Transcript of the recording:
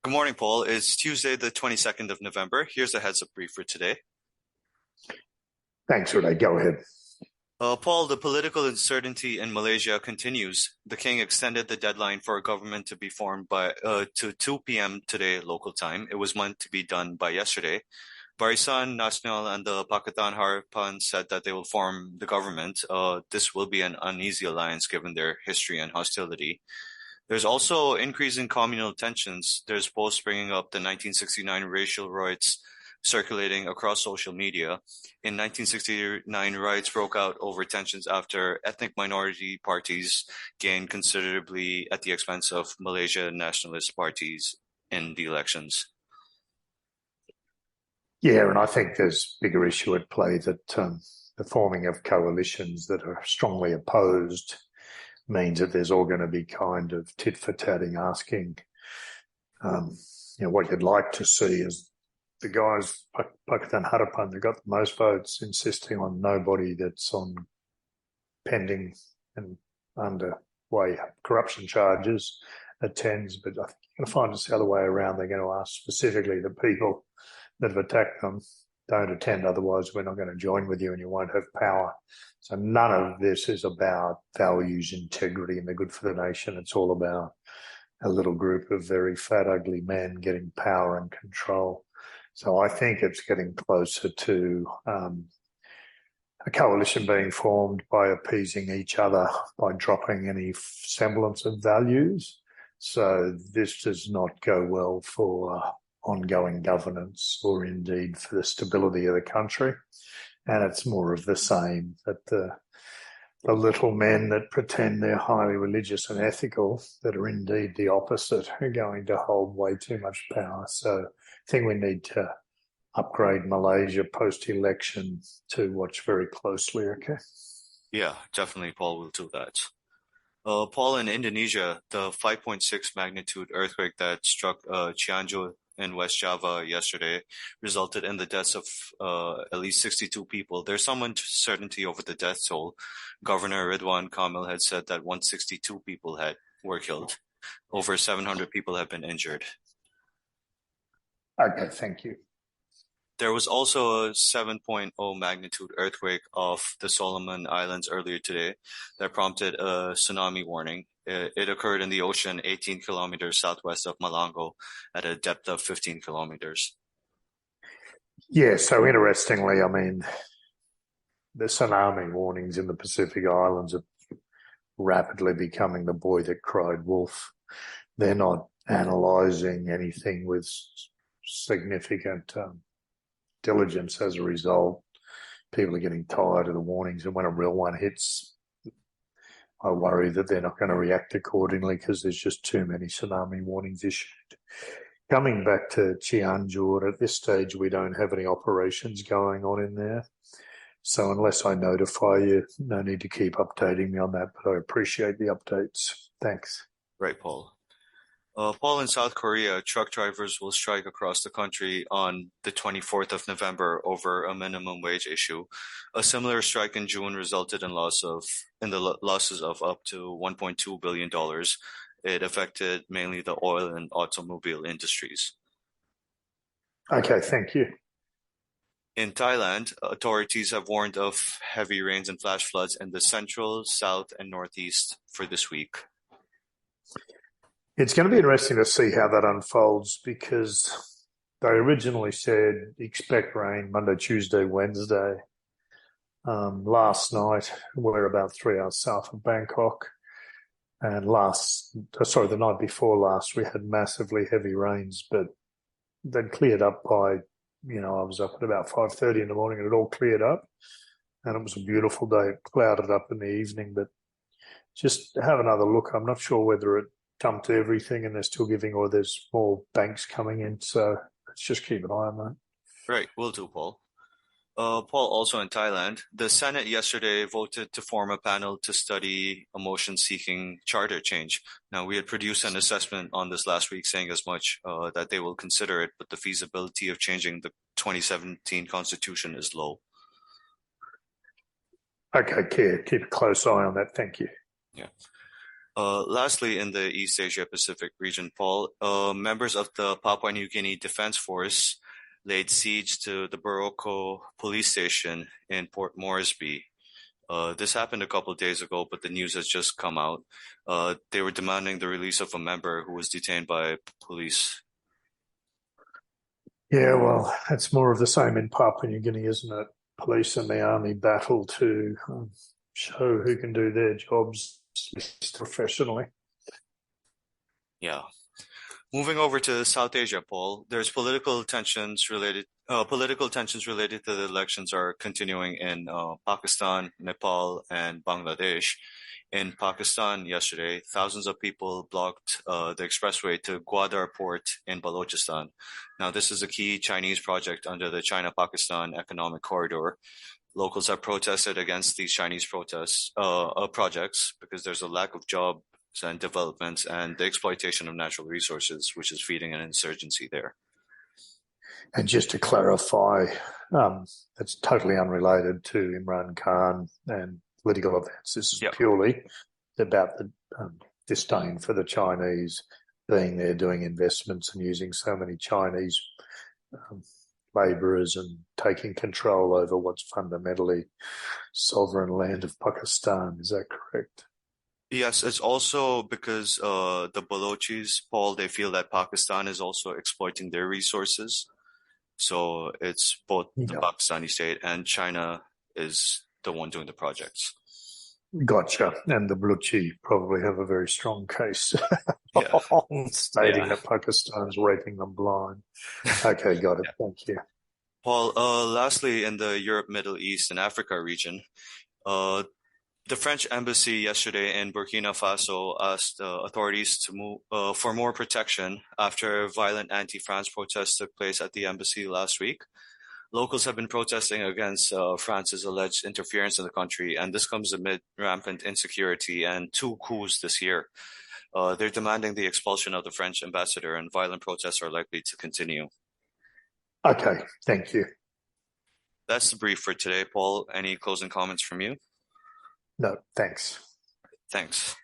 Good morning, Paul. It's Tuesday, the 22nd of November. Here's a heads-up brief for today. Thanks, Uday. Go ahead. Paul, the political uncertainty in Malaysia continues. The king extended the deadline for a government to be formed to 2 p.m. today local time. It was meant to be done by yesterday. Barisan Nasional and the Pakatan Harapan said that they will form the government. This will be an uneasy alliance given their history and hostility. There's also increasing communal tensions. There's posts bringing up the 1969 racial riots circulating across social media. In 1969, riots broke out over tensions after ethnic minority parties gained considerably at the expense of Malaysia nationalist parties in the elections. Yeah, and I think there's a bigger issue at play that the forming of coalitions that are strongly opposed means that there's all going to be kind of tit for tatting, asking, what you'd like to see is the guys, Pakatan Harapan, they got the most votes, insisting on nobody that's on pending and underway corruption charges attends. But I think you're going to find it's the other way around. They're going to ask specifically the people that have attacked them don't attend, otherwise we're not going to join with you and you won't have power. So none of this is about values, integrity, and the good for the nation. It's all about a little group of very fat, ugly men getting power and control. So I think it's getting closer to a coalition being formed by appeasing each other, by dropping any semblance of values. So this does not go well for ongoing governance or indeed for the stability of the country. And it's more of the same, that the little men that pretend they're highly religious and ethical, that are indeed the opposite, are going to hold way too much power. So I think we need to upgrade Malaysia post-election to watch very closely, okay? Yeah, definitely, Paul will do that. Paul, in Indonesia, the 5.6 magnitude earthquake that struck Cianjur in West Java yesterday resulted in the deaths of at least 62 people. There's some uncertainty over the death toll. Governor Ridwan Kamil had said that 162 people were killed. Over 700 people have been injured. Okay, thank you. There was also a 7.0 magnitude earthquake off the Solomon Islands earlier today that prompted a tsunami warning. It occurred in the ocean 18 kilometers southwest of Malango at a depth of 15 kilometers. Yeah, so interestingly, I mean, the tsunami warnings in the Pacific Islands are rapidly becoming the boy that cried wolf. They're not analysing anything with significant diligence as a result. People are getting tired of the warnings, and when a real one hits, I worry that they're not going to react accordingly because there's just too many tsunami warnings issued. Coming back to Cianjur, at this stage we don't have any operations going on in there. So unless I notify you, no need to keep updating me on that, but I appreciate the updates. Thanks. Right, Paul. Paul, in South Korea, truck drivers will strike across the country on the 24th of November over a minimum wage issue. A similar strike in June resulted in the losses of up to $1.2 billion. It affected mainly the oil and automobile industries. Okay, thank you. In Thailand, authorities have warned of heavy rains and flash floods in the central, south, and northeast for this week. It's going to be interesting to see how that unfolds because they originally said expect rain Monday, Tuesday, Wednesday. Last night, we're about 3 hours south of Bangkok. And the night before last, we had massively heavy rains, but they'd cleared up by, I was up at about 5:30 in the morning and it all cleared up. And it was a beautiful day. It clouded up in the evening, but just have another look. I'm not sure whether it dumped everything and they're still giving, or there's more banks coming in. So let's just keep an eye on that. Right, will do, Paul. Paul, also in Thailand, the Senate yesterday voted to form a panel to study a motion-seeking charter change. Now, we had produced an assessment on this last week saying as much that they will consider it, but the feasibility of changing the 2017 constitution is low. Okay, keep a close eye on that. Thank you. Yeah. Lastly, in the East Asia Pacific region, Paul, members of the Papua New Guinea Defense Force laid siege to the Baroko police station in Port Moresby. This happened a couple of days ago, but the news has just come out. They were demanding the release of a member who was detained by police. Yeah, well, it's more of the same in Papua New Guinea, isn't it? Police and the army battle to show who can do their jobs professionally. Yeah. Moving over to South Asia, Paul, there's political tensions related to the elections are continuing in Pakistan, Nepal, and Bangladesh. In Pakistan yesterday, thousands of people blocked the expressway to Gwadar port in Balochistan. Now, this is a key Chinese project under the China-Pakistan Economic Corridor. Locals have protested against these Chinese projects because there's a lack of jobs and developments and the exploitation of natural resources, which is feeding an insurgency there. And just to clarify, it's totally unrelated to Imran Khan and political events. This is purely about the disdain for the Chinese being there doing investments and using so many Chinese labourers and taking control over what's fundamentally sovereign land of Pakistan. Is that correct? Yes, it's also because the Balochis, Paul, they feel that Pakistan is also exploiting their resources. So it's both the Pakistani state and China is the one doing the projects. Gotcha. And the Balochi probably have a very strong case stating that Pakistan's raping them blind. Okay, got it. Thank you. Paul, lastly, in the Europe, Middle East, and Africa region, the French embassy yesterday in Burkina Faso asked authorities to move for more protection after violent anti-France protests took place at the embassy last week. Locals have been protesting against France's alleged interference in the country, and this comes amid rampant insecurity and two coups this year. They're demanding the expulsion of the French ambassador, and violent protests are likely to continue. Okay, thank you. That's the brief for today, Paul. Any closing comments from you? No, thanks. Thanks.